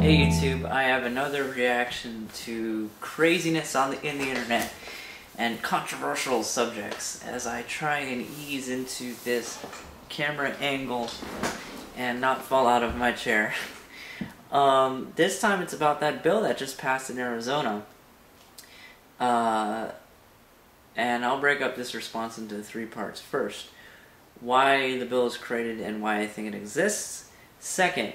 Hey YouTube, I have another reaction to craziness in the internet and controversial subjects as I try and ease into this camera angle and not fall out of my chair. This time it's about that bill that just passed in Arizona. And I'll break up this response into three parts. First, why the bill is created and why I think it exists. Second,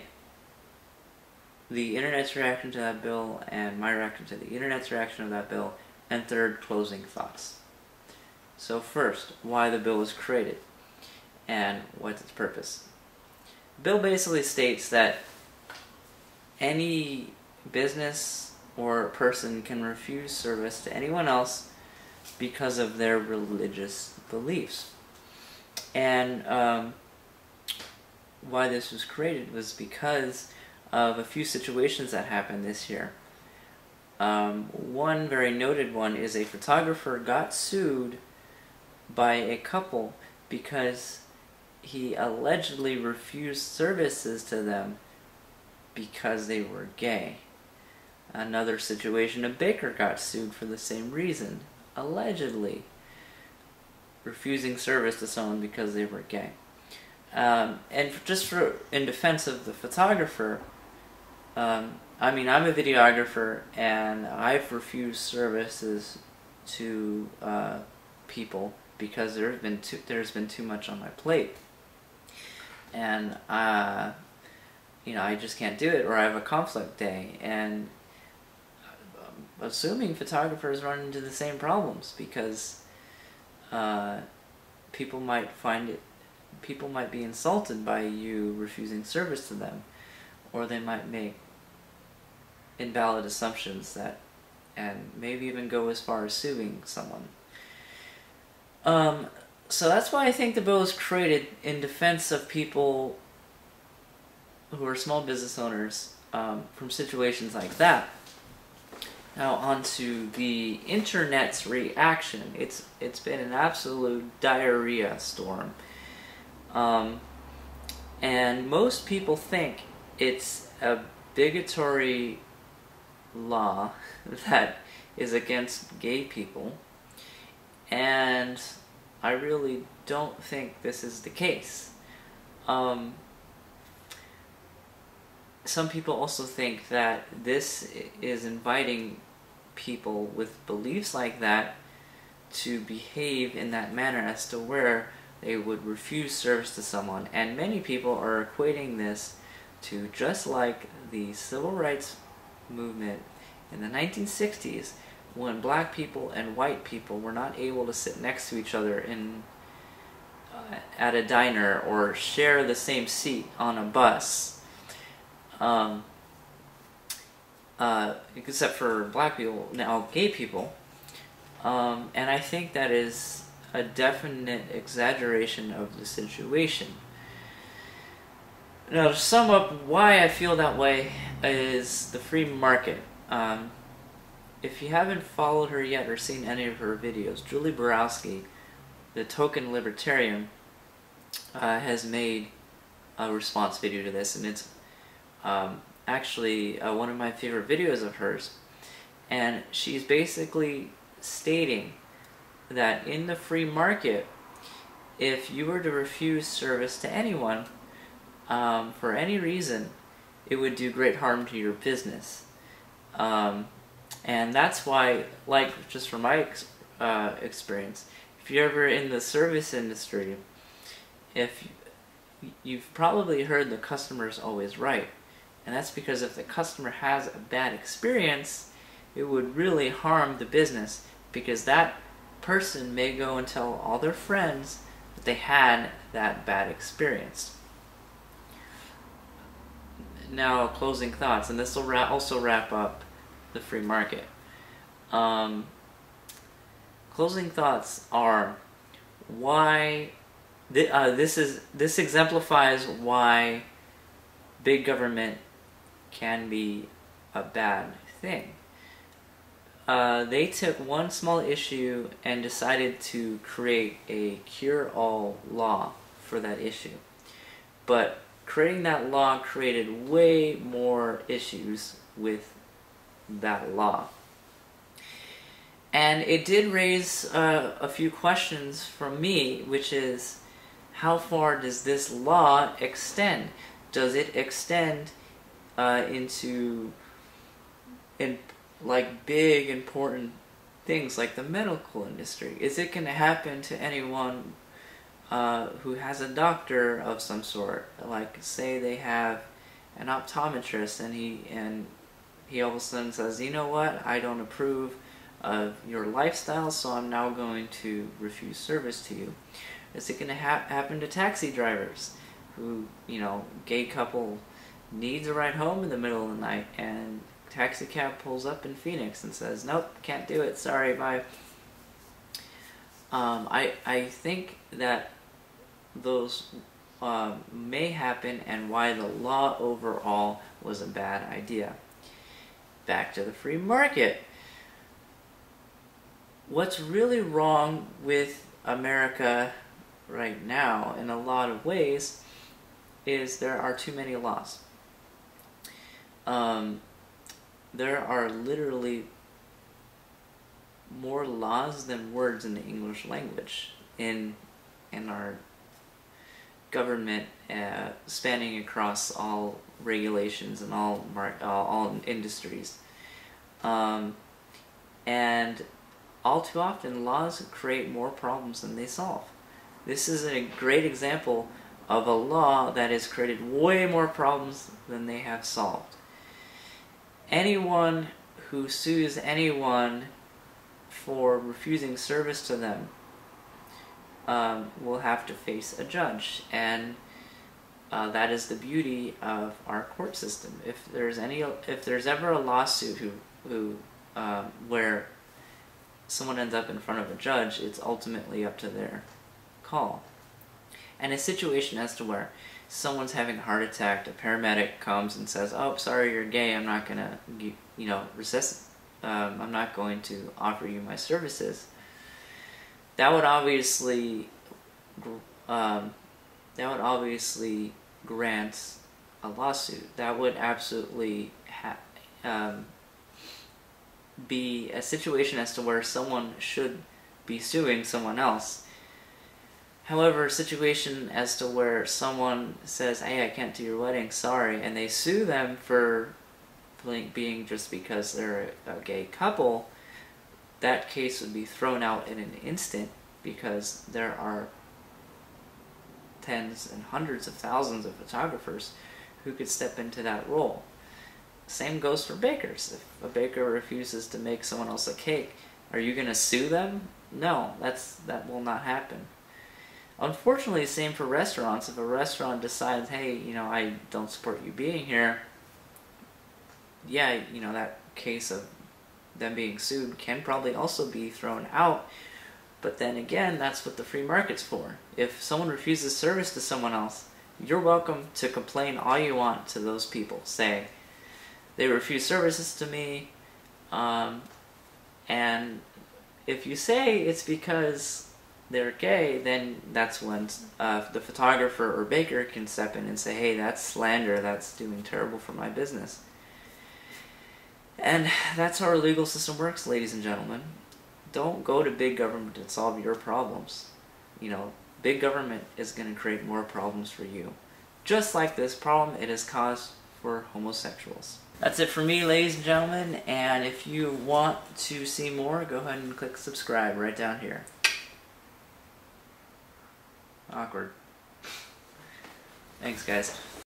the internet's reaction to that bill and my reaction to the internet's reaction to that bill. And third, closing thoughts. So first, why the bill was created and what's its purpose. The bill basically states that any business or person can refuse service to anyone else because of their religious beliefs. And why this was created was because of a few situations that happened this year. One very noted one is a photographer got sued by a couple because he allegedly refused services to them because they were gay. Another situation, a baker got sued for the same reason, allegedly refusing service to someone because they were gay. And just in defense of the photographer, I mean, I'm a videographer, and I've refused services to people because there's been too much on my plate, and you know, I just can't do it, or I have a conflict day. And assuming photographers run into the same problems because people might be insulted by you refusing service to them, or they might make invalid assumptions and maybe even go as far as suing someone. So that's why I think the bill was created, in defense of people who are small business owners from situations like that. Now onto the internet's reaction. It's been an absolute diarrhea storm. And most people think it's a bigotry law that is against gay people, and I really don't think this is the case. Some people also think that this is inviting people with beliefs like that to behave in that manner as to where they would refuse service to someone, and many people are equating this to just like the civil rights movement in the 1960s, when black people and white people were not able to sit next to each other at a diner or share the same seat on a bus, except for black people, now gay people. And I think that is a definite exaggeration of the situation. Now, to sum up why I feel that way is the free market. If you haven't followed her yet or seen any of her videos, Julie Borowski, the token libertarian, has made a response video to this, and it's actually one of my favorite videos of hers. And she's basically stating that in the free market, if you were to refuse service to anyone for any reason, it would do great harm to your business. And that's why, like, just from my experience, if you're ever in the service industry, you've probably heard the customer's always right. And that's because if the customer has a bad experience, it would really harm the business, because that person may go and tell all their friends that they had that bad experience. Now, closing thoughts, and this will also wrap up the free market. Closing thoughts are why this exemplifies why big government can be a bad thing. They took one small issue and decided to create a cure-all law for that issue. But creating that law created way more issues with that law. And it did raise a few questions from me, which is, how far does this law extend? Does it extend into like big important things like the medical industry? Is it going to happen to anyone who has a doctor of some sort? Like, say they have an optometrist, and he all of a sudden says, you know what, I don't approve of your lifestyle, so I'm now going to refuse service to you. Is it going to happen to taxi drivers who, you know, gay couple needs a ride home in the middle of the night, and taxi cab pulls up in Phoenix and says, nope, can't do it, sorry, bye. I think that those may happen, and why the law overall was a bad idea. Back to the free market. What's really wrong with America right now, in a lot of ways, is there are too many laws. There are literally more laws than words in the English language in our government, spanning across all regulations and all industries. And all too often, laws create more problems than they solve. This is a great example of a law that has created way more problems than they have solved. Anyone who sues anyone for refusing service to them will have to face a judge, and that is the beauty of our court system. If there's ever a lawsuit where someone ends up in front of a judge, it's ultimately up to their call. And a situation as to where someone's having a heart attack, a paramedic comes and says, "Oh, sorry, you're gay. I'm not gonna, I'm not going to offer you my services." That would obviously grant a lawsuit. That would absolutely be a situation as to where someone should be suing someone else. However, a situation as to where someone says, "Hey, I can't do your wedding, sorry," and they sue them for being just because they're a gay couple, that case would be thrown out in an instant, because there are tens and hundreds of thousands of photographers who could step into that role. Same goes for bakers. If a baker refuses to make someone else a cake, are you going to sue them? No, that will not happen. Unfortunately, same for restaurants. If a restaurant decides, "Hey, I don't support you being here," yeah, that case of them being sued can probably also be thrown out. But then again, that's what the free market's for. If someone refuses service to someone else, you're welcome to complain all you want to those people. Say, "They refuse services to me," and if you say it's because they're gay, then that's when the photographer or baker can step in and say, "Hey, that's slander, that's doing terrible for my business." And that's how our legal system works, ladies and gentlemen. Don't go to big government to solve your problems. Big government is going to create more problems for you. Just like this problem it has caused for homosexuals. That's it for me, ladies and gentlemen, and if you want to see more, go ahead and click subscribe right down here. Awkward. Thanks, guys.